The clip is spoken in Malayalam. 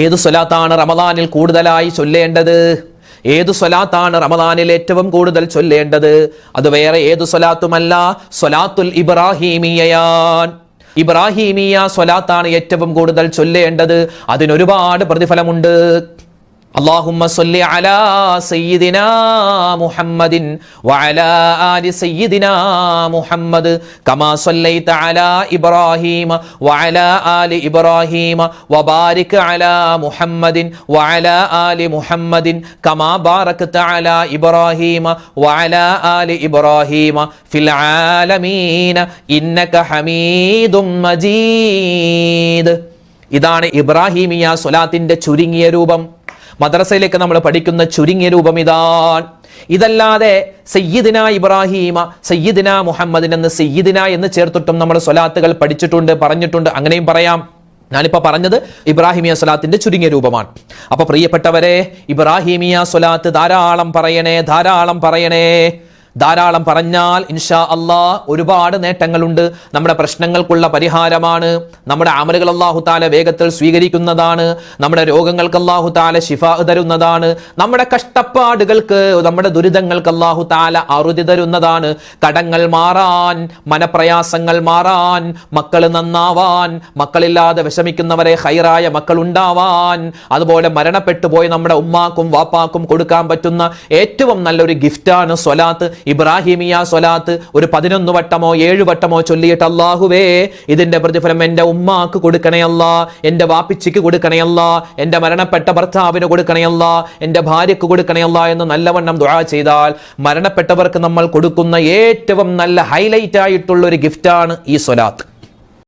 ഏതു സ്വലാത്താണ് റമദാനിൽ കൂടുതലായി ചൊല്ലേണ്ടത്? ഏതു സ്വലാത്താണ് റമദാനിൽ ഏറ്റവും കൂടുതൽ ചൊല്ലേണ്ടത്? അത് വേറെ ഏതു സ്വലാത്തുമല്ല, സ്വലാത്തുൽ ഇബ്രാഹിമിയയാൻ. ഇബ്രാഹിമിയ സ്വലാത്താണ് ഏറ്റവും കൂടുതൽ ചൊല്ലേണ്ടത്. അതിനൊരുപാട് പ്രതിഫലമുണ്ട്. اللهم صل على سيدنا محمد وعلى آل سيدنا محمد كما صليت على إبراهيم وعلى آل إبراهيم وبارك على محمد وعلى آل محمد كما باركت على إبراهيم وعلى آل إبراهيم في العالمين إنك حميد مجيد. ഇതാണ് ഇബ്രാഹിമിയ സ്വലാത്തിന്റെ ചുരുങ്ങിയ രൂപം. മദ്രസയിലേക്ക് നമ്മൾ പഠിക്കുന്ന ചുരുങ്ങിയ രൂപം ഇതാണ്. ഇതല്ലാതെ സയ്യിദിന ഇബ്രാഹിമ, സയ്യിദിന മുഹമ്മദിൻ എന്ന് സയ്യിദിന എന്ന് ചേർത്തിട്ടും നമ്മൾ സ്വലാത്തുകൾ പഠിച്ചിട്ടുണ്ട്, പറഞ്ഞിട്ടുണ്ട്. അങ്ങനെയും പറയാം. ഞാനിപ്പോ പറഞ്ഞത് ഇബ്രാഹിമിയ സ്വലാത്തിന്റെ ചുരുങ്ങിയ രൂപമാണ്. അപ്പൊ പ്രിയപ്പെട്ടവരെ, ഇബ്രാഹിമിയ സ്വലാത്ത് ധാരാളം പറയണേ, ധാരാളം പറയണേ. ധാരാളം പറഞ്ഞാൽ ഇൻഷാ അല്ലാഹ് ഒരുപാട് നേട്ടങ്ങളുണ്ട്. നമ്മുടെ പ്രശ്നങ്ങൾക്കുള്ള പരിഹാരമാണ്. നമ്മുടെ അമലുകൾ അല്ലാഹു തആല വേഗത്തിൽ സ്വീകരിക്കുന്നതാണ്. നമ്മുടെ രോഗങ്ങൾക്ക് അല്ലാഹു തആല ശിഫാ തരുന്നതാണ്. നമ്മുടെ കഷ്ടപ്പാടുകൾക്ക്, നമ്മുടെ ദുരിതങ്ങൾക്ക് അല്ലാഹു തആല അറുതി തരുന്നതാണ്. കടങ്ങൾ മാറാൻ, മനപ്രയാസങ്ങൾ മാറാൻ, മക്കൾ നന്നാവാൻ, മക്കളില്ലാതെ വിഷമിക്കുന്നവരെ ഹൈറായ മക്കൾ ഉണ്ടാവാൻ, അതുപോലെ മരണപ്പെട്ടു പോയി നമ്മുടെ ഉമ്മാക്കും വാപ്പാക്കും കൊടുക്കാൻ പറ്റുന്ന ഏറ്റവും നല്ലൊരു ഗിഫ്റ്റാണ് സ്വലാത്ത്, ഇബ്രാഹിമിയ സ്വലാത്ത്. ഒരു 11 വട്ടമോ 7 വട്ടമോ ചൊല്ലിയിട്ട് അല്ലാഹുവേ ഇതിന്റെ പ്രതിഫലം എന്റെ ഉമ്മാക്ക് കൊടുക്കണേ അല്ലാ, എന്റെ വാപ്പിച്ചിക്ക് കൊടുക്കണേ അല്ലാ, എന്റെ മരണപ്പെട്ട ഭർത്താവിന് കൊടുക്കണേ അല്ലാ, എന്റെ ഭാര്യക്ക് കൊടുക്കണേ അല്ലാ എന്ന് നല്ലവണ്ണം ദുആ ചെയ്താൽ മരണപ്പെട്ടവർക്ക് നമ്മൾ കൊടുക്കുന്ന ഏറ്റവും നല്ല ഹൈലൈറ്റ് ആയിട്ടുള്ള ഒരു ഗിഫ്റ്റാണ് ഈ സ്വലാത്ത്.